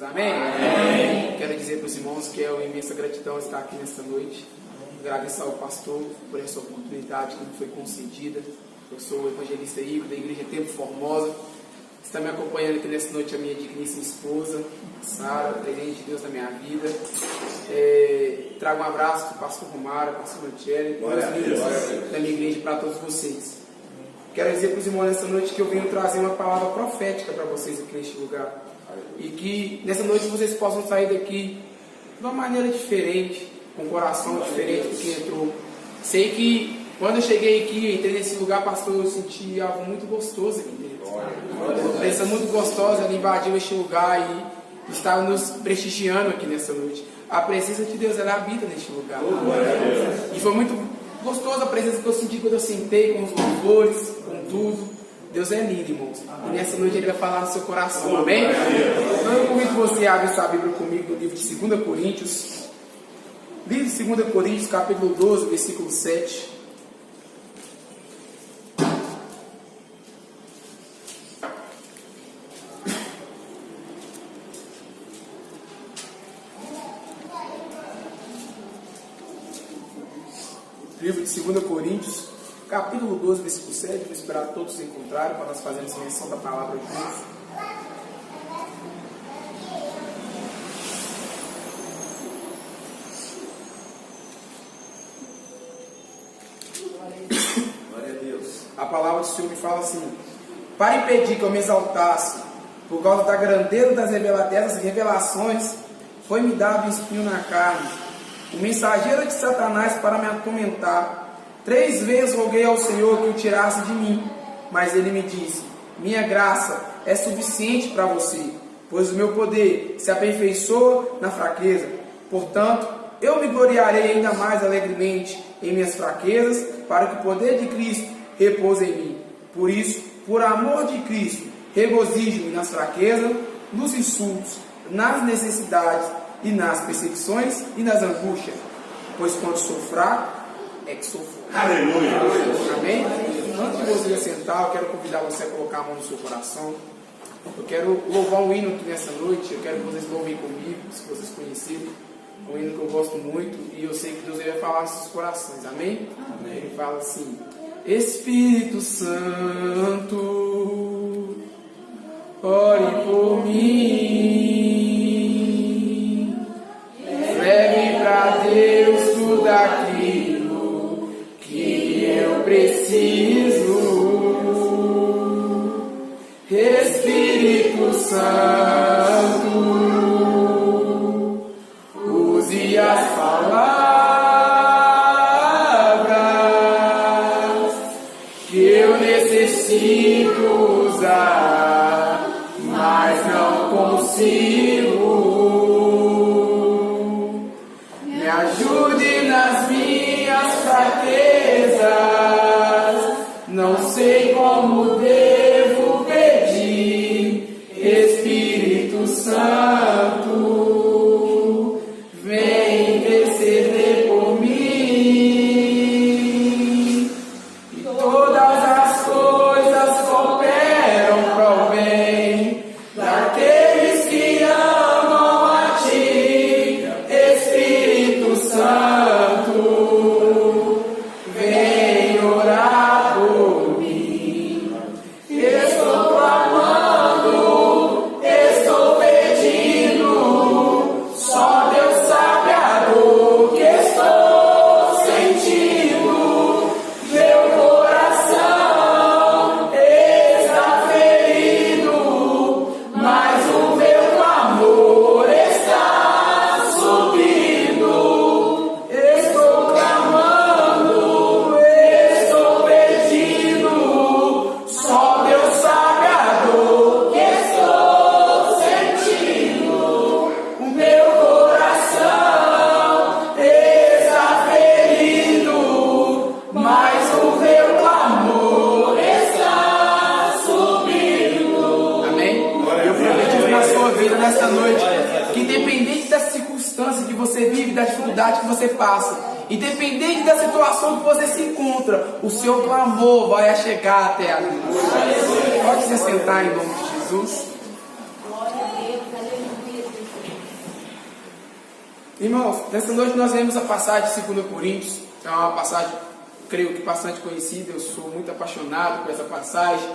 amém? Amém. Quero dizer para os irmãos que é uma imensa gratidão estar aqui nesta noite. Agradecer ao pastor por essa oportunidade que me foi concedida. Eu sou o evangelista Igor, da Igreja Tempo Formosa. Está me acompanhando aqui nesta noite a minha digníssima esposa, Sara, presente de Deus na minha vida. Trago um abraço do pastor Romário, pastor Mantieri, da minha igreja para todos vocês. Quero dizer para os irmãos nesta noite que eu venho trazer uma palavra profética para vocês aqui neste lugar. E que nessa noite vocês possam sair daqui de uma maneira diferente, com um coração diferente do que entrou. Sei que quando eu cheguei aqui, entrei nesse lugar, pastor, eu senti algo muito gostoso aqui dentro. Uma presença muito gostosa, ela invadiu este lugar e está nos prestigiando aqui nessa noite. A presença de Deus, ela habita neste lugar. E foi muito gostosa a presença que eu senti quando eu sentei, com os louvores, com tudo. Deus é lindo, irmãos. E nessa noite Ele vai falar no seu coração, amém? Então eu convido você a abrir sua Bíblia comigo no livro de 2 Coríntios. Livro de 2 Coríntios, capítulo 12, versículo 7. Livro de 2 Coríntios, capítulo 12, versículo 7. Vou esperar todos se encontrarem para nós fazermos menção da palavra de Deus. Glória a Deus. A palavra do Senhor me fala assim: para impedir que eu me exaltasse por causa da grandeza dessas revelações, foi-me dado um espinho na carne, o mensageiro de Satanás para me atormentar. 3 vezes roguei ao Senhor que o tirasse de mim, mas Ele me disse: minha graça é suficiente para você, pois o meu poder se aperfeiçoa na fraqueza. Portanto, eu me gloriarei ainda mais alegremente em minhas fraquezas, para que o poder de Cristo repouse em mim. Por isso, por amor de Cristo, regozijo-me nas fraquezas, nos insultos, nas necessidades e nas perseguições e nas angústias, pois quando sou fraco, é que sou forte. Aleluia! Amém? Antes de você sentar, eu quero convidar você a colocar a mão no seu coração. Eu quero louvar um hino aqui nessa noite. Eu quero que vocês louvem comigo, se vocês conhecerem. É um hino que eu gosto muito e eu sei que Deus vai falar nos seus corações. Amém? Amém. Ele fala assim: Espírito Santo, ore por mim. Leve para Deus tudo aquilo que eu preciso. Espírito Santo, use as palavras que eu necessito usar, mas não consigo. Me ajude nas minhas fraquezas, não sei como devo pedir. Espírito Santo, vem interceder por mim. E todas as coisas cooperam para o bem daqueles que amam a Ti. Espírito Santo, vem orar por mim. Estou clamando, estou pedindo, só Deus sabe a dor que estou sentindo. Meu coração está ferido, mas o meu clamor está subindo. Estou clamando, estou pedindo, só Deus sabe a dor que estou sentindo. O meu coração está ferido, mas o meu clamor está subindo. Amém? Eu profetizo na sua vida nesta noite que, independente da circunstância que você vive, da dificuldade que você passa, independente da situação que você se encontra, o seu clamor vai chegar até a Deus. Pode se sentar em nome de Jesus. Glória a Deus, aleluia. Irmãos, nessa noite nós lemos a passagem de 2 Coríntios. É uma passagem, creio que bastante conhecida. Eu sou muito apaixonado por essa passagem,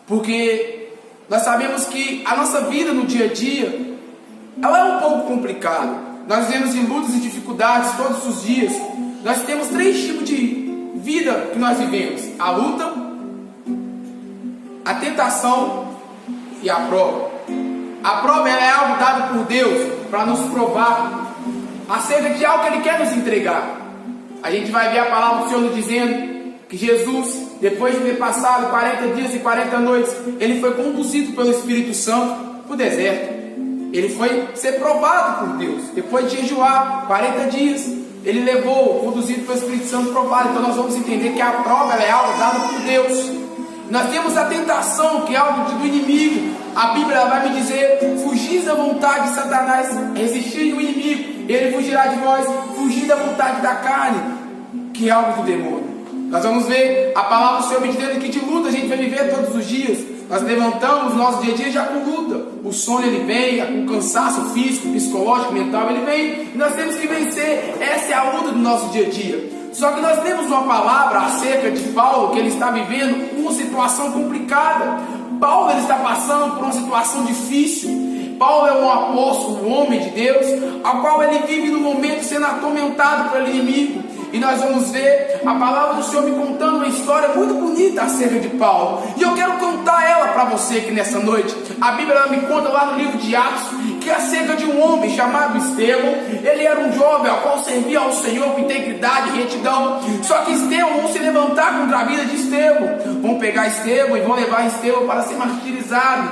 porque nós sabemos que a nossa vida no dia a dia, ela é um pouco complicada. Nós vivemos em lutas e dificuldades todos os dias. Nós temos 3 tipos de vida que nós vivemos: a luta, a tentação e a prova. A prova ela é algo dado por Deus para nos provar acerca de algo que Ele quer nos entregar. A gente vai ver a palavra do Senhor nos dizendo que Jesus, depois de ter passado 40 dias e 40 noites, Ele foi conduzido pelo Espírito Santo para o deserto. Ele foi ser provado por Deus. Depois de jejuar 40 dias, Ele levou, conduzido pelo Espírito Santo, provado. Então nós vamos entender que a prova ela é algo dado por Deus. Nós temos a tentação, que é algo do inimigo. A Bíblia vai me dizer: fugir da vontade de Satanás, resistir ao inimigo, ele fugirá de vós. Fugir da vontade da carne, que é algo do demônio. Nós vamos ver a palavra do Senhor me dizendo que de luta a gente vai viver todos os dias. Nós levantamos nosso dia a dia já com luta. O sono ele vem, o cansaço físico, psicológico, mental ele vem. E nós temos que vencer. Essa é a luta do nosso dia a dia. Só que nós temos uma palavra acerca de Paulo, que ele está vivendo uma situação complicada. Paulo ele está passando por uma situação difícil. Paulo é um apóstolo, um homem de Deus, ao qual ele vive no momento sendo atormentado pelo inimigo. E nós vamos ver a palavra do Senhor me contando uma história muito bonita acerca de Paulo. E eu quero contar ela para você aqui nessa noite. A Bíblia ela me conta lá no livro de Atos, que é acerca de um homem chamado Estevão. Ele era um jovem ao qual servia ao Senhor com integridade e retidão. Só que Estevão vão se levantar contra a vida de Estevão. Vão pegar Estevão e vão levar Estevão para ser martirizado,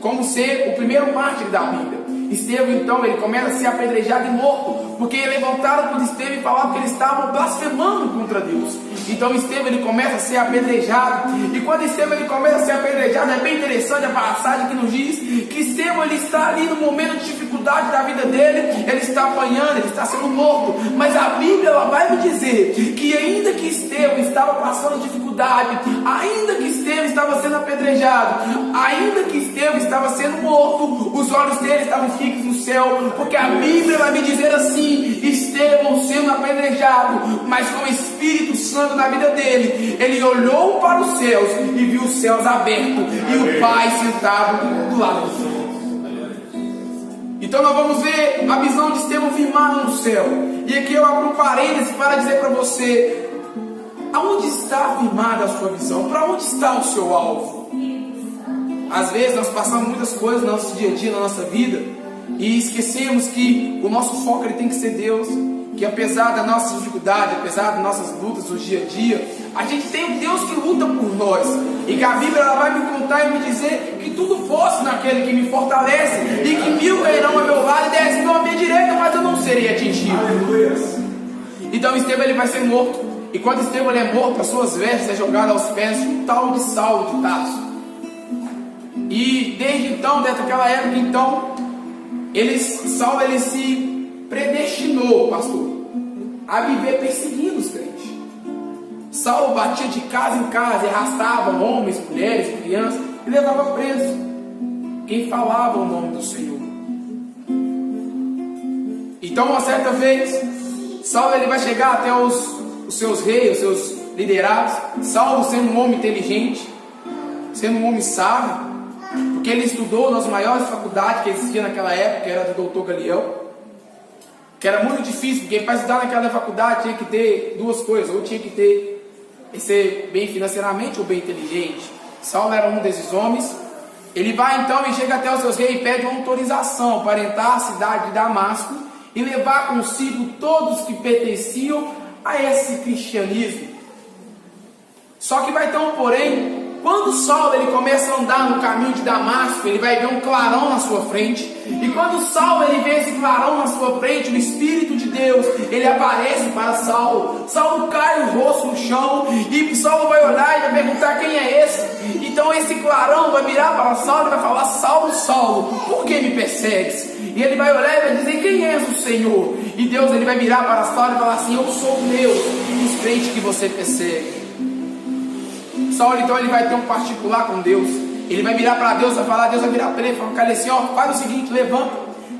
como ser o primeiro mártir da Bíblia. Estevão então ele começa a ser apedrejado e morto, porque levantaram por Estevão e falavam que ele estava blasfemando contra Deus. Então Estevão ele começa a ser apedrejado, e quando Estevão ele começa a ser apedrejado, é bem interessante a passagem que nos diz que Estevão ele está ali no momento de dificuldade da vida dele, ele está apanhando, ele está sendo morto, mas a Bíblia ela vai me dizer que ainda que Estevão estava passando dificuldade, ainda que Estevão estava sendo apedrejado, ainda que Estevão estava sendo morto, os olhos dele estavam fixos no céu, porque a Bíblia vai me dizer assim: Estevão sendo apedrejado, mas com o Espírito Santo na vida dele, ele olhou para os céus e viu os céus abertos e o Pai sentado do lado do céu. Então nós vamos ver a visão de Estevão firmada no céu. E aqui eu abro um parêntese para dizer para você: aonde está firmada a sua visão? Para onde está o seu alvo? Às vezes nós passamos muitas coisas no nosso dia a dia, na nossa vida, e esquecemos que o nosso foco ele tem que ser Deus. Que apesar da nossa dificuldade, apesar das nossas lutas do dia a dia, a gente tem um Deus que luta por nós. E que a Bíblia ela vai me contar e me dizer que tudo posso naquele que me fortalece, e que 1000 cairão ao meu lado e 10.000 à minha direita, mas eu não serei atingido. Aleluia. Então Estevão ele vai ser morto. E quando Estevão ele é morto, as suas vestes é jogada aos pés de um tal de Saulo de Tarso. E desde então, desde aquela época, então, Saulo ele se predestinou, pastor, a viver perseguindo os crentes. Saulo batia de casa em casa e arrastava homens, mulheres, crianças e levava preso quem falava o nome do Senhor. Então, uma certa vez, Saulo ele vai chegar até os seus reis, os seus liderados. Saulo sendo um homem inteligente, sendo um homem sábio, porque ele estudou nas maiores faculdades que existia naquela época, que era do doutor Galiel, que era muito difícil, porque para estudar naquela faculdade tinha que ter duas coisas: ou tinha que ser bem financeiramente ou bem inteligente. Saulo era um desses homens. Ele vai então e chega até os seus reis e pede uma autorização para entrar à cidade de Damasco e levar consigo todos que pertenciam a esse cristianismo. Só que vai ter um porém. Quando Saulo ele começa a andar no caminho de Damasco, ele vai ver um clarão na sua frente. E quando Saulo ele vê esse clarão na sua frente, o Espírito de Deus ele aparece para Saulo. Saulo cai o rosto no chão e Saulo vai olhar e vai perguntar: quem é esse? Então esse clarão vai virar para Saulo e vai falar: Saulo, Saulo, por que me persegues? E ele vai olhar e vai dizer: quem és o Senhor? E Deus ele vai virar para Saulo e falar assim: eu sou o Deus dos crentes que você persegue. Saulo então ele vai ter um particular com Deus. Ele vai virar para Deus, vai falar, Deus vai virar para ele e falar assim: ó, faz o seguinte, levanta,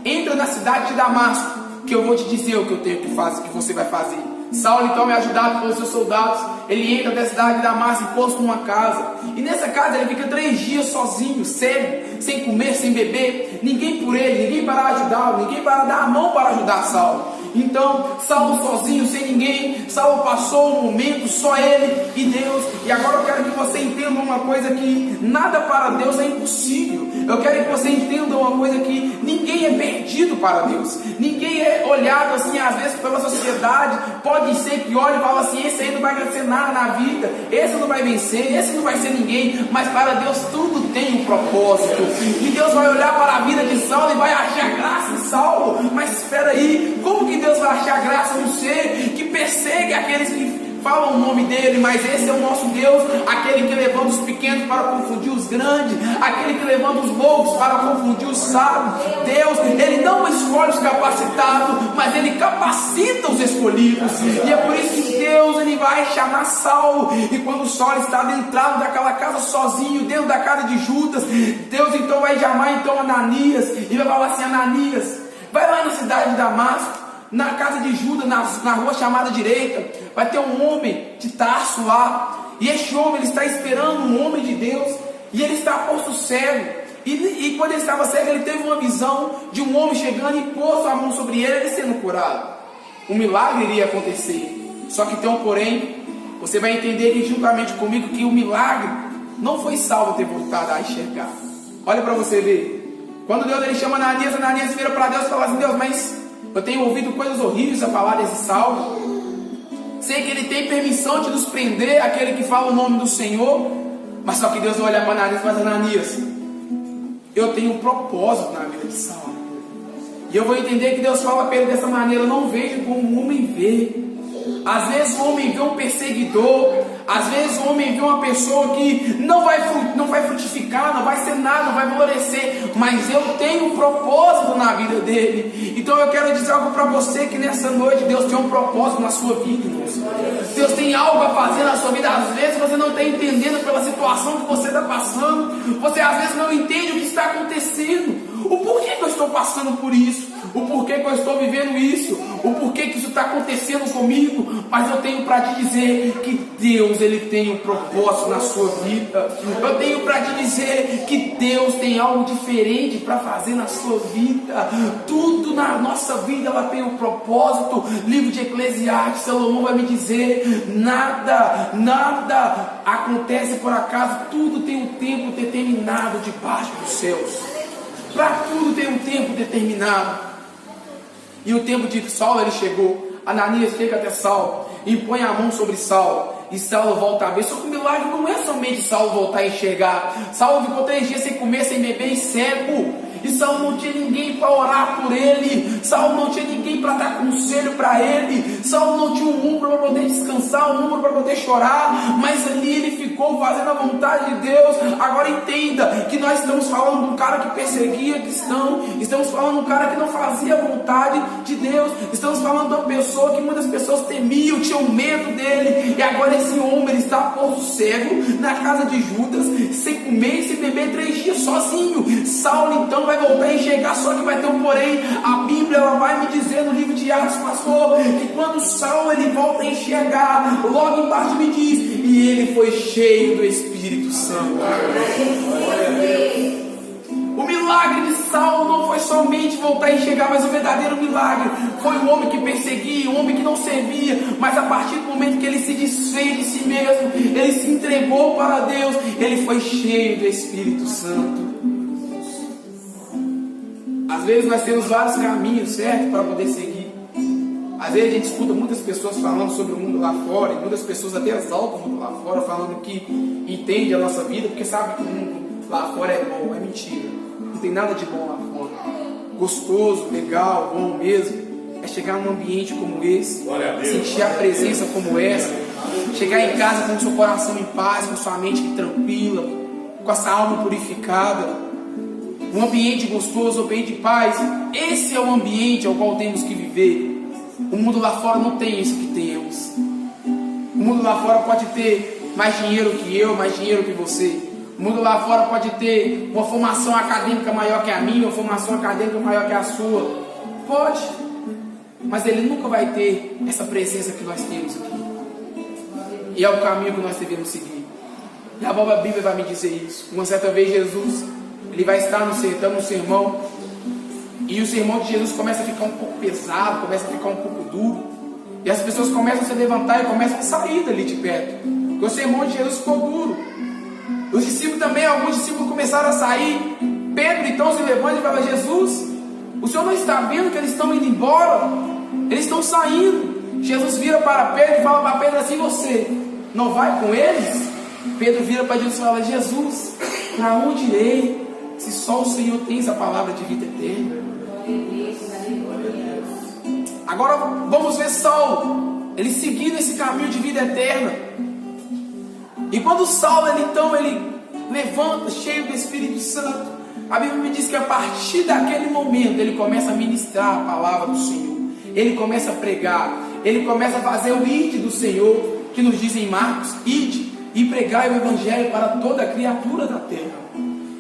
entra na cidade de Damasco, que eu vou te dizer o que eu tenho que fazer, o que você vai fazer. Saulo então é ajudado pelos seus soldados. Ele entra da cidade de Damasco e posto numa casa. E nessa casa ele fica 3 dias sozinho, cego, sem comer, sem beber. Ninguém por ele, ninguém para ajudá-lo, ninguém para dar a mão para ajudar Saulo. Então, Saulo sozinho, sem ninguém, Saulo passou um momento, só ele e Deus. E agora eu quero que você entenda uma coisa, que nada para Deus é impossível. Eu quero que você entenda uma coisa, que ninguém é perdido para Deus. Ninguém é olhado assim, às vezes, pela sociedade. Pode ser que olhe e fale assim: esse aí não vai vencer nada na vida, esse não vai vencer, esse não vai ser ninguém. Mas para Deus tudo tem um propósito. E Deus vai olhar para a vida de Saulo e vai achar graça em Saulo. Mas espera aí, como que Deus vai achar graça no ser que persegue aqueles que falam o nome dele? Mas esse é o nosso Deus, aquele que levanta os pequenos para confundir os grandes, aquele que levanta os loucos para confundir os sábios. Deus, ele não escolhe os capacitados, mas ele capacita os escolhidos. E é por isso que Deus, ele vai chamar Saulo. E quando Saulo está adentrado daquela casa sozinho, dentro da casa de Judas, Deus então vai chamar então Ananias e vai falar assim: Ananias, vai lá na cidade de Damasco, na casa de Judas, na rua chamada direita, vai ter um homem de Tarso lá. E este homem, ele está esperando um homem de Deus, e ele está posto cego. E quando ele estava cego, ele teve uma visão de um homem chegando e posto a mão sobre ele, ele sendo curado. Um milagre iria acontecer. Só que tem um porém. Você vai entender aqui juntamente comigo que o milagre não foi Saulo ter voltado a enxergar. Olha para você ver. Quando Deus ele chama Ananias, Ananias vira para Deus e fala assim: Deus, mas eu tenho ouvido coisas horríveis a falar desse Saulo. Sei que ele tem permissão de nos prender, aquele que fala o nome do Senhor. Mas só que Deus vai olhar para Ananias e fala: Ananias, eu tenho um propósito na vida de Saulo. E eu vou entender que Deus fala para ele dessa maneira: não vejo como um homem vê. Às vezes o homem vê um perseguidor, às vezes o homem vê uma pessoa que não vai frutificar, não vai ser nada, não vai florescer, mas eu tenho um propósito na vida dele. Então eu quero dizer algo para você, que nessa noite Deus tem um propósito na sua vida, irmãos. Deus tem algo a fazer na sua vida. Às vezes você não está entendendo pela situação que você está passando, você às vezes não entende o que está acontecendo, o porquê que eu estou passando por isso, o porquê que eu estou vivendo isso, o porquê que isso está acontecendo comigo. Mas eu tenho para te dizer que Deus, ele tem um propósito na sua vida. Eu tenho para te dizer que Deus tem algo diferente para fazer na sua vida. Tudo na nossa vida ela tem um propósito. Livro de Eclesiastes, Salomão vai me dizer: nada acontece por acaso, tudo tem um tempo determinado debaixo dos céus. Para tudo tem um tempo determinado. E o tempo de Saulo ele chegou. Ananias chega até Saulo e põe a mão sobre Saulo, e Saulo volta a ver. Só que o milagre não é somente Saulo voltar a enxergar. Saulo ficou 3 dias sem comer, sem beber e cego. E Saulo não tinha ninguém para orar por ele. Saulo não tinha ninguém para dar conselho para ele. Saulo não tinha um ombro para poder descansar, um ombro para poder chorar. Mas ali ele ficou fazendo a vontade de Deus. Agora entenda que nós estamos falando de um cara que perseguia cristão. Estamos falando de um cara que não fazia a vontade de Deus. Estamos falando de uma pessoa que muitas pessoas temiam, tinham medo dele. E agora esse homem ele está posto cego na casa de Judas, sem comer e sem beber 3 dias sozinho. Saulo então vai voltar a enxergar, só que vai ter um porém. A Bíblia ela vai me dizer no livro de Atos, pastor, que quando Saulo ele volta a enxergar, logo embaixo me diz: e ele foi cheio do Espírito Santo. O milagre de Saulo não foi somente voltar a enxergar, mas o verdadeiro milagre foi o homem que perseguia, o homem que não servia, mas a partir do momento que ele se desfez de si mesmo, ele se entregou para Deus, ele foi cheio do Espírito Santo. Às vezes nós temos vários caminhos, certo, para poder seguir. Às vezes a gente escuta muitas pessoas falando sobre o mundo lá fora, e muitas pessoas até exaltam o mundo lá fora, falando que entende a nossa vida, porque sabe que o mundo lá fora é bom. É mentira, não tem nada de bom lá fora. Gostoso, legal, bom mesmo é chegar num ambiente como esse, sentir a presença como essa, chegar em casa com o seu coração em paz, com sua mente tranquila, com essa alma purificada. Um ambiente gostoso, um ambiente de paz. Esse é o ambiente ao qual temos que viver. O mundo lá fora não tem isso que temos. O mundo lá fora pode ter mais dinheiro que eu, mais dinheiro que você. O mundo lá fora pode ter uma formação acadêmica maior que a minha, uma formação acadêmica maior que a sua. Pode. mas ele nunca vai ter essa presença que nós temos aqui. E é o caminho que nós devemos seguir. E a própria Bíblia vai me dizer isso. Uma certa vez Jesus, ele vai estar no sermão, e o sermão de Jesus começa a ficar um pouco pesado, começa a ficar um pouco duro, e as pessoas começam a se levantar e começam a sair dali de perto, porque o sermão de Jesus ficou duro. Os discípulos também, alguns discípulos começaram a sair. Pedro então se levanta e fala: Jesus, o Senhor não está vendo que eles estão indo embora? Eles estão saindo. Jesus vira para Pedro e fala para Pedro assim: você não vai com eles? Pedro vira para Jesus e fala: Jesus, para onde irei, se só o Senhor tem essa palavra de vida eterna? Agora vamos ver Saulo, ele seguindo esse caminho de vida eterna. E quando Saulo ele levanta cheio do Espírito Santo, a Bíblia me diz que a partir daquele momento ele começa a ministrar a palavra do Senhor, ele começa a pregar, ele começa a fazer o ide do Senhor, que nos diz em Marcos: ide e pregai o Evangelho para toda a criatura da terra.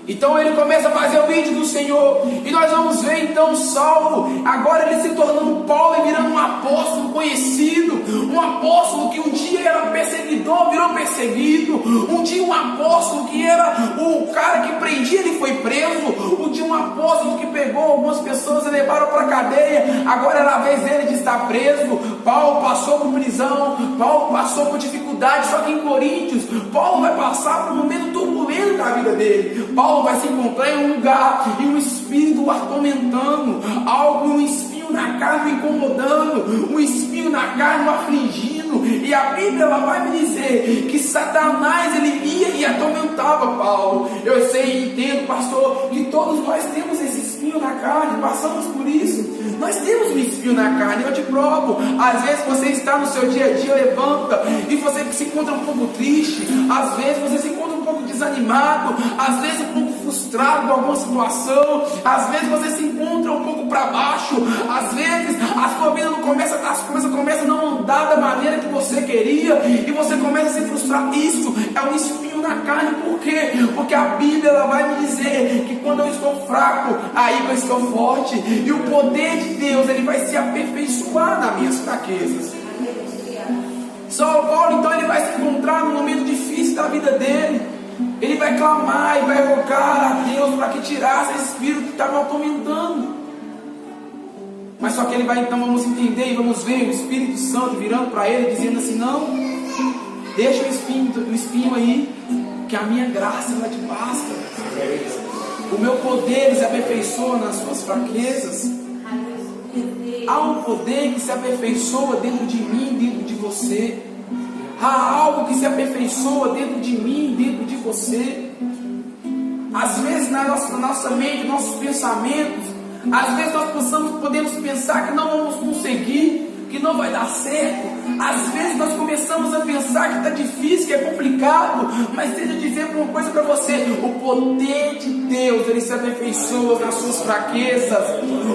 Então ele começa a fazer o vídeo do Senhor, e nós vamos ver então Saulo, agora ele se tornando Paulo e virando um apóstolo conhecido, um apóstolo que um dia era perseguidor, virou perseguido, um dia um apóstolo que era o cara que prendia, ele foi preso, um dia um apóstolo que pegou algumas pessoas e levaram para a cadeia, agora era a vez dele de estar preso. Paulo passou por prisão, Paulo passou por dificuldade, só que em Coríntios, Paulo vai passar por um momento turbulento da vida dele. Paulo vai se encontrar em um lugar e um espírito o atormentando, um espinho na carne o incomodando, um espinho na carne o afligindo, e a Bíblia ela vai me dizer que Satanás ele ia e atormentava Paulo. Eu sei e entendo, pastor, que todos nós temos esse espinho na carne, passamos por isso. Nós temos um espinho na carne, eu te provo. Às vezes você está no seu dia a dia, levanta e você se encontra um pouco triste, às vezes você se encontra um pouco desanimado, às vezes um pouco frustrado com alguma situação, às vezes você se encontra um pouco para baixo, às vezes a sua vida não começa, as coisas começam a não andar da maneira que você queria, e você começa a se frustrar. Isso é um espinho na carne. Por quê? Porque a Bíblia ela vai me dizer que quando eu estou fraco, aí eu estou forte, e o poder de Deus ele vai se aperfeiçoar nas minhas fraquezas. Paulo então ele vai se encontrar num momento difícil da vida dele, ele vai clamar e vai rogar a Deus para que tirasse esse espírito que estava atormentando. Mas só que ele vai então, vamos entender e vamos ver o Espírito Santo virando para ele dizendo assim: não, deixa o espinho aí, que a minha graça ela te basta, o meu poder ele se aperfeiçoa nas suas fraquezas. Há um poder que se aperfeiçoa dentro de mim, dentro de você. Há algo que se aperfeiçoa dentro de mim, dentro de você. Às vezes na nossa mente, nossos pensamentos, às vezes nós podemos pensar que não vamos conseguir, que não vai dar certo. Às vezes nós começamos a pensar que está difícil, que é complicado. Mas deixa eu dizer uma coisa para você: o poder de Deus ele se aperfeiçoa nas suas fraquezas.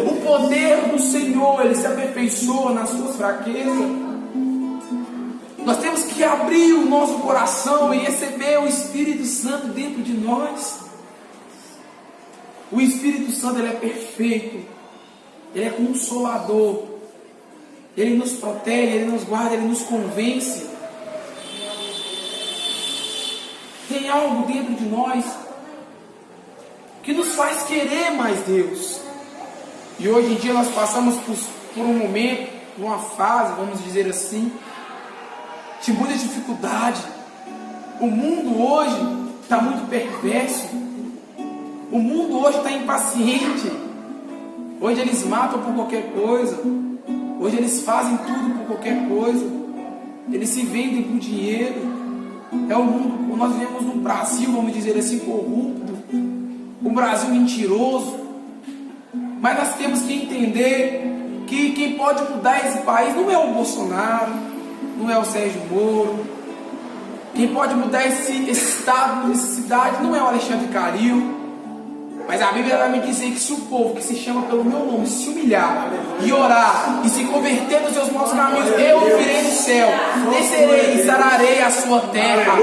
O poder do Senhor ele se aperfeiçoa nas suas fraquezas. Nós temos que abrir o nosso coração e receber o Espírito Santo dentro de nós. O Espírito Santo ele é perfeito, ele é consolador, ele nos protege, ele nos guarda, ele nos convence. Tem algo dentro de nós que nos faz querer mais Deus. E hoje em dia nós passamos por um momento, por uma fase, vamos dizer assim, de muita dificuldade. O mundo hoje está muito perverso. O mundo hoje está impaciente. Hoje eles matam por qualquer coisa. Hoje eles fazem tudo por qualquer coisa. Eles se vendem por dinheiro. É o mundo. Nós vivemos num Brasil, vamos dizer assim, corrupto. Um Brasil mentiroso. Mas nós temos que entender que quem pode mudar esse país não é o Bolsonaro, não é o Sérgio Moro. Quem pode mudar esse estado, essa cidade, não é o Alexandre Calil. Mas a Bíblia vai me dizer que se o povo que se chama pelo meu nome se humilhar e orar e se converter dos seus maus caminhos, eu virei do céu, descerei e sararei a sua terra.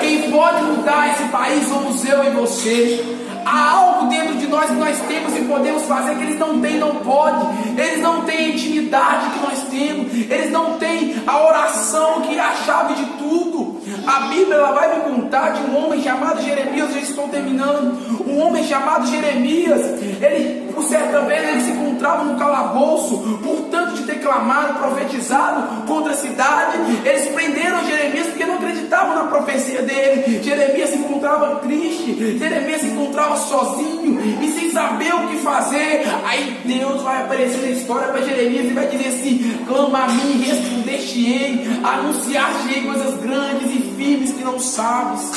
Quem pode mudar esse país somos eu e você. Há algo dentro de nós que nós temos e podemos fazer que eles não têm, não pode. Eles não têm a intimidade que nós temos. Eles não têm a oração que é a chave de tudo. A Bíblia ela vai me contar de um homem chamado Jeremias. Já estou terminando. Um homem chamado Jeremias. Ele, por certa vez, ele se encontrava no calabouço, por tanto de ter clamado, profetizado contra a cidade. Eles prenderam Jeremias porque não acreditavam na profecia dele. Jeremias se encontrava triste. Jeremias se encontrava sozinho e sem saber o que fazer. Aí Deus vai aparecer na história para Jeremias e vai dizer assim: clama a mim, responder-te-ei, anunciar-te-ei coisas grandes e firmes que não sabes.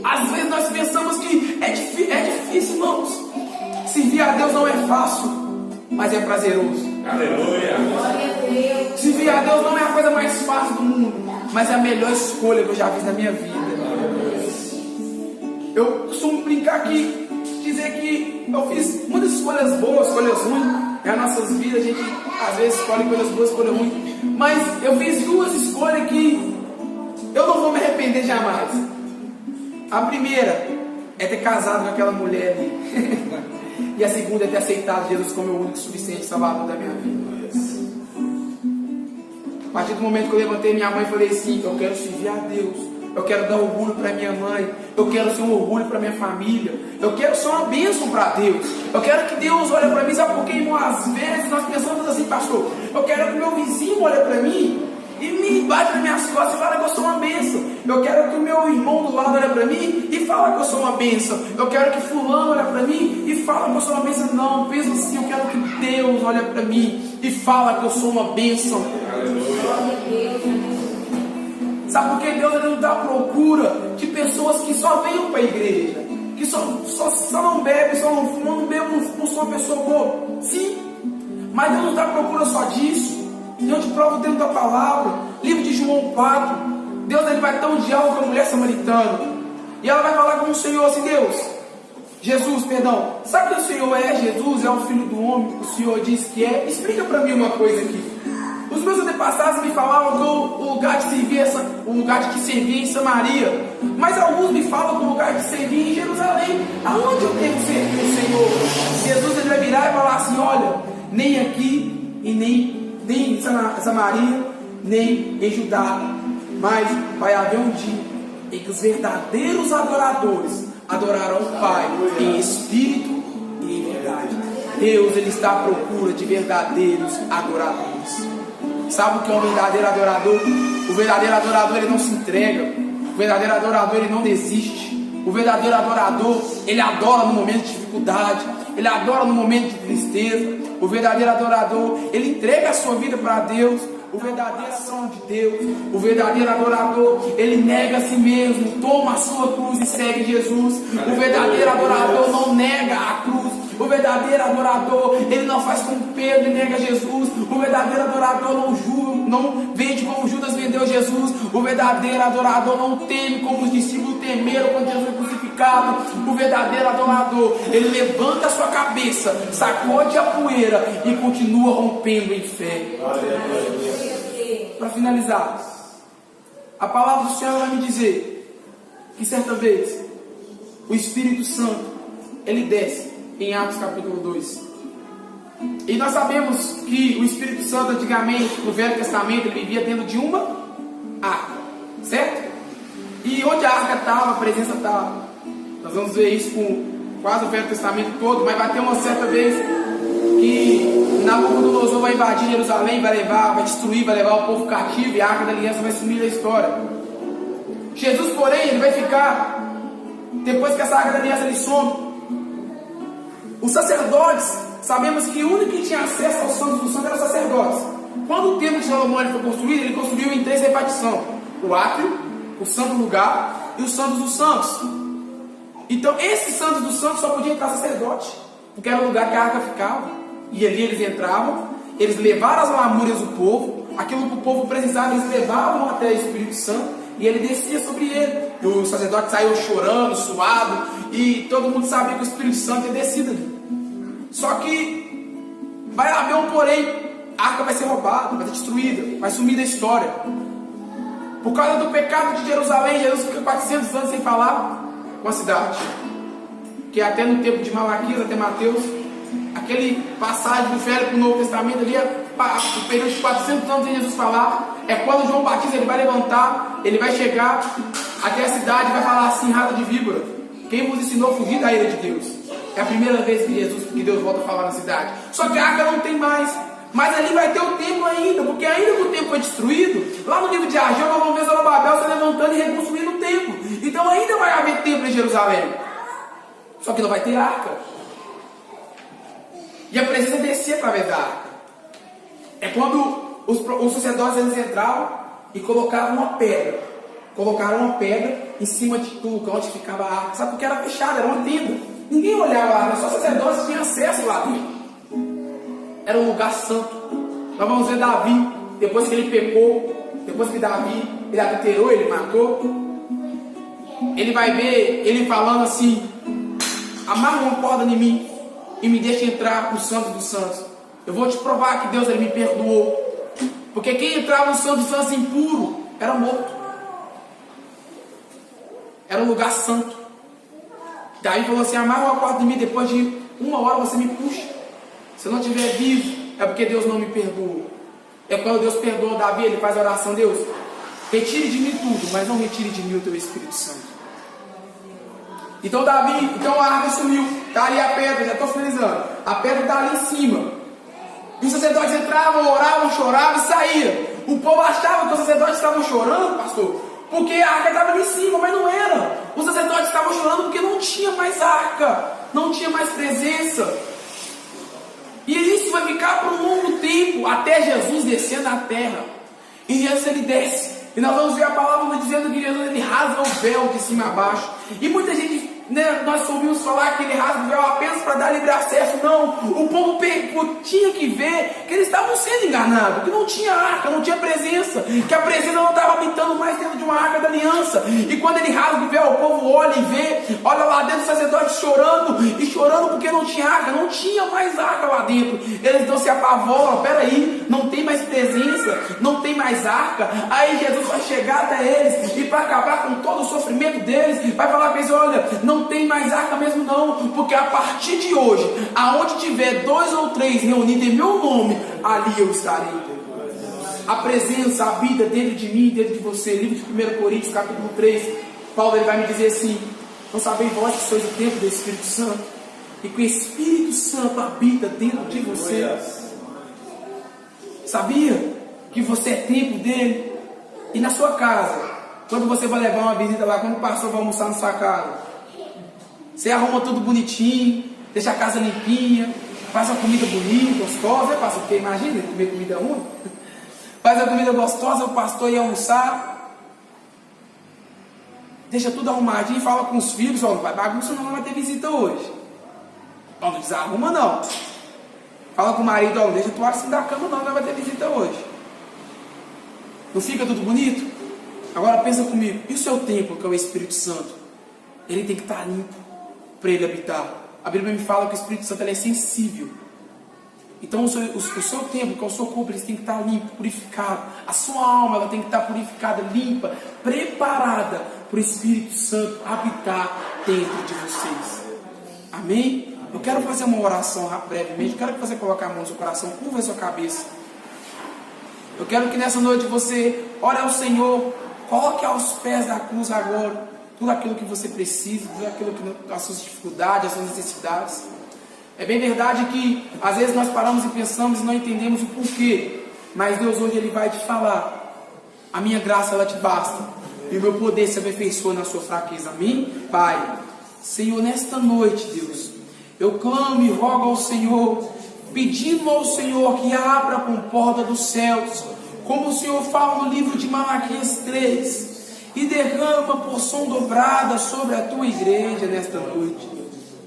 Às vezes nós pensamos que é difícil, irmãos. Servir a Deus não é fácil, mas é prazeroso. Aleluia. Servir a Deus não é a coisa mais fácil do mundo, mas é a melhor escolha que eu já fiz na minha vida. Eu costumo brincar aqui, dizer que eu fiz muitas escolhas boas, escolhas ruins. Nas nossas vidas a gente às vezes escolhe coisas boas, escolhas ruins. Mas eu fiz duas escolhas que eu não vou me arrepender jamais. A primeira é ter casado com aquela mulher ali. E a segunda é ter aceitado Jesus como o único suficiente salvador da minha vida. A partir do momento que eu levantei minha mãe e falei assim: eu quero servir a Deus. Eu quero dar orgulho para minha mãe. Eu quero ser um orgulho para minha família. Eu quero ser uma bênção para Deus. Eu quero que Deus olhe para mim. Sabe por quê, irmão? Às vezes nós pensamos assim: pastor, eu quero que o meu vizinho olhe para mim e me bate nas minhas costas e fala que eu sou uma bênção. Eu quero que o meu irmão do lado olhe para mim e fala que eu sou uma bênção. Eu quero que fulano olhe para mim e fala que eu sou uma bênção. Não, pensa assim: eu quero que Deus olhe para mim e fala que eu sou uma bênção. Sabe por que Deus não está à procura de pessoas que só venham para a igreja, que só não bebem, só não fumam, não bebem, não são uma pessoa boa? Sim, mas Deus não está à procura só disso. Deus te prova dentro da palavra. Livro de João 4. Deus ele vai ter um diálogo com a mulher samaritana e ela vai falar com o Senhor assim: Jesus, perdão, sabe que o Senhor é Jesus, é o Filho do Homem, o Senhor diz que é? Explica para mim uma coisa aqui. Os meus antepassados me falavam que o lugar de servia em Samaria, mas alguns me falam que o lugar de servia em Jerusalém. Aonde eu tenho que servir o Senhor? Jesus ele vai virar e falar assim: olha, nem aqui e nem em Samaria, nem em Judá, mas vai haver um dia em que os verdadeiros adoradores adorarão o Pai em espírito e em verdade. Deus ele está à procura de verdadeiros adoradores. Sabe o que é um verdadeiro adorador? O verdadeiro adorador ele não se entrega. O verdadeiro adorador ele não desiste. O verdadeiro adorador ele adora no momento de dificuldade. Ele adora no momento de tristeza. O verdadeiro adorador ele entrega a sua vida para Deus. O verdadeiro ação de Deus. O verdadeiro adorador ele nega a si mesmo, toma a sua cruz e segue Jesus. O verdadeiro adorador não nega a cruz. O verdadeiro adorador, ele não faz como Pedro e nega Jesus. O verdadeiro adorador não vende como Judas vendeu Jesus. O verdadeiro adorador não teme como os discípulos temeram quando Jesus foi crucificado. O verdadeiro adorador, ele levanta a sua cabeça, sacode a poeira e continua rompendo em fé. Para finalizar, a palavra do Senhor vai me dizer que certa vez o Espírito Santo ele desce em Atos capítulo 2. E nós sabemos que o Espírito Santo antigamente, no Velho Testamento, ele vivia dentro de uma arca, certo? E onde a arca estava, a presença estava. Nós vamos ver isso com quase o Velho Testamento todo, mas vai ter uma certa vez que Nabucodonosor vai invadir Jerusalém, vai destruir, vai levar o povo cativo e a arca da aliança vai sumir da história. Jesus, porém, ele vai ficar, depois que essa arca da aliança ele some. Os sacerdotes, sabemos que o único que tinha acesso aos santos dos santos eram os sacerdotes. Quando o templo de Salomão foi construído, ele construiu em 3 repartições: o átrio, o santo lugar e os santos dos santos. Então esses santos dos santos só podia entrar sacerdote, porque era o lugar que a arca ficava. E ali eles entravam, eles levaram as lamúrias do povo, aquilo que o povo precisava, eles levavam até o Espírito Santo e ele descia sobre ele. E o sacerdote saiu chorando, suado, e todo mundo sabia que o Espírito Santo ia descido ali. Só que vai haver um porém: a arca vai ser roubada, vai ser destruída, vai sumir da história. Por causa do pecado de Jerusalém, Jesus fica 400 anos sem falar. com a cidade. Que até no tempo de Malaquias, até Mateus, aquele passagem do Velho para o Novo Testamento ali, o período de 400 anos de Jesus falar, é quando João Batista ele vai levantar, ele vai chegar até a cidade e vai falar assim: rata de víbora, quem vos ensinou a fugir da ira de Deus? É a primeira vez que Deus volta a falar na cidade. Só que a arca não tem mais. Mas ali vai ter o templo ainda, porque ainda que o templo foi destruído, lá no livro de Ageu nós vamos ver Zorobabel se levantando e reconstruindo o templo. Então ainda vai haver templo em Jerusalém. Só que não vai ter arca. E a presença descia através da arca. É quando os sacerdotes eles entravam e colocavam uma pedra. Colocaram uma pedra em cima de tudo, onde ficava a arca. Sabe, porque era fechada, era uma tenda. Ninguém olhava lá, só os sacerdotes tinham acesso lá dentro. Era um lugar santo. Nós vamos ver Davi, depois que ele pecou, depois que Davi ele adulterou, ele matou. Ele vai ver ele falando assim: amarra uma corda em mim e me deixa entrar no Santo dos Santos. Eu vou te provar que Deus ele me perdoou. Porque quem entrava no Santo dos Santos impuro era morto. Era um lugar santo. Daí falou assim: amarra uma corda em mim, depois de 1 hora você me puxa. Se eu não estiver vivo, é porque Deus não me perdoou. É quando Deus perdoa Davi, ele faz a oração: Deus, retire de mim tudo, mas não retire de mim o teu Espírito Santo. Então Davi, a arca sumiu, está ali a pedra, já estou finalizando. A pedra está ali em cima. E os sacerdotes entravam, oravam, choravam e saíam. O povo achava que os sacerdotes estavam chorando, pastor, porque a arca estava ali em cima, mas não era. Os sacerdotes estavam chorando porque não tinha mais arca, não tinha mais presença. E isso vai ficar por um longo tempo, até Jesus descer na terra. E Jesus ele desce. E nós vamos ver a palavra dizendo que Jesus ele rasga o véu de cima a baixo. E muita gente, nós ouvimos falar que ele rasga o véu apenas para dar livre acesso. Não, o povo tinha que ver que eles estavam sendo enganados, que não tinha arca, não tinha presença, que a presença não estava habitando mais dentro de uma arca da aliança. E quando ele rasga o véu, o povo olha e vê, olha lá dentro os sacerdotes chorando, e chorando porque não tinha arca, não tinha mais arca lá dentro. Eles então se apavoram: peraí, não tem mais presença, não tem mais arca. Aí Jesus vai chegar até eles, e para acabar com todo o sofrimento deles, vai falar para eles: olha, não tem mais arca mesmo não, porque a partir de hoje, aonde tiver 2 ou 3 reunidos em meu nome, ali eu estarei. A presença habita dentro de mim, dentro de você. Livro de 1 Coríntios, capítulo 3, Paulo ele vai me dizer assim: não sabeis vós que sois o templo do Espírito Santo, e que o Espírito Santo habita dentro de você? Sabia que você é templo dele? E na sua casa, quando você vai levar uma visita lá, quando o pastor vai almoçar na sua casa, você arruma tudo bonitinho, deixa a casa limpinha, faz uma comida bonita, gostosa, né, pastor? Porque imagina comer comida ruim. Faz a comida gostosa, o pastor ia almoçar, deixa tudo arrumadinho, fala com os filhos: ó, não vai bagunça não, vai ter visita hoje. Ó, não desarruma não. Fala com o marido: ó, não deixa a toalha assim da cama não vai ter visita hoje. Não fica tudo bonito? Agora pensa comigo, e o seu templo, que é o Espírito Santo? Ele tem que estar limpo para ele habitar. A Bíblia me fala que o Espírito Santo ele é sensível. Então o seu templo, que é o seu corpo, ele tem que estar limpo, purificado. A sua alma ela tem que estar purificada, limpa, preparada para o Espírito Santo habitar dentro de vocês. Amém? Eu quero fazer uma oração brevemente. Eu quero que você coloque a mão no seu coração, curva a sua cabeça. Eu quero que nessa noite você ore ao Senhor, coloque aos pés da cruz agora tudo aquilo que você precisa, tudo aquilo que as suas dificuldades, as suas necessidades. É bem verdade que às vezes nós paramos e pensamos e não entendemos o porquê, mas Deus hoje ele vai te falar: a minha graça ela te basta, e o meu poder se aperfeiçoa na sua fraqueza. Amém? Pai, Senhor, nesta noite, Deus, eu clamo e rogo ao Senhor, pedindo ao Senhor que abra a porta dos céus, como o Senhor fala no livro de Malaquias 3, e derrama porção dobrada sobre a tua igreja nesta noite.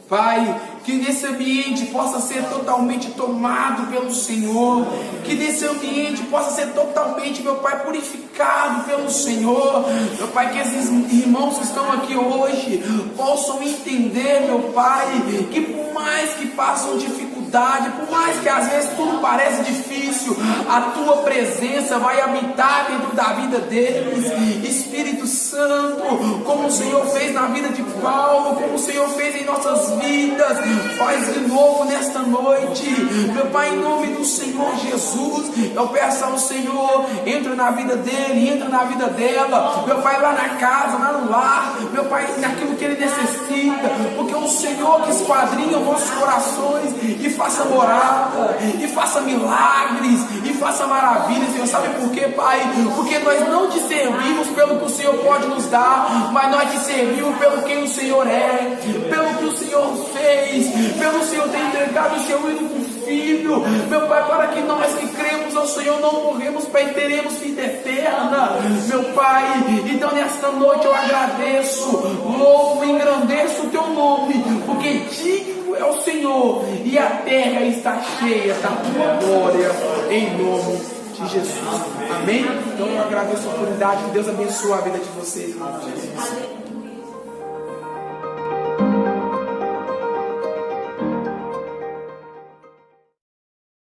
Pai, que nesse ambiente possa ser totalmente tomado pelo Senhor, que nesse ambiente possa ser totalmente, meu Pai, purificado pelo Senhor, meu Pai, que esses irmãos que estão aqui hoje possam entender, meu Pai, que por mais que passam dificuldade, por mais que às vezes tudo parece difícil, a tua presença vai habitar dentro da vida deles. Espírito Santo, como o Senhor fez na vida de Paulo, como o Senhor fez em nossas vidas, faz de novo nesta noite, meu Pai, em nome do Senhor Jesus. Eu peço ao Senhor, entra na vida dele, entra na vida dela, meu Pai, lá na casa, lá no lar, meu Pai, naquilo que ele necessita, porque o Senhor que esquadrinha os nossos corações e faça morada, e faça milagres, e faça maravilhas. Senhor, sabe por quê, Pai? Porque nós não te servimos pelo que o Senhor pode nos dar, mas nós te servimos pelo quem o Senhor é, pelo que o Senhor fez, pelo Senhor ter entregado o seu único Filho, meu Pai, para que nós que cremos ao Senhor não morremos, Pai, teremos vida eterna, meu Pai. Então nesta noite eu agradeço, louvo e engrandeço o teu nome, porque digno é o Senhor e a terra está cheia da tua glória, em nome de Jesus, amém? Então eu agradeço a oportunidade, que Deus abençoe a vida de vocês, em nome de Jesus.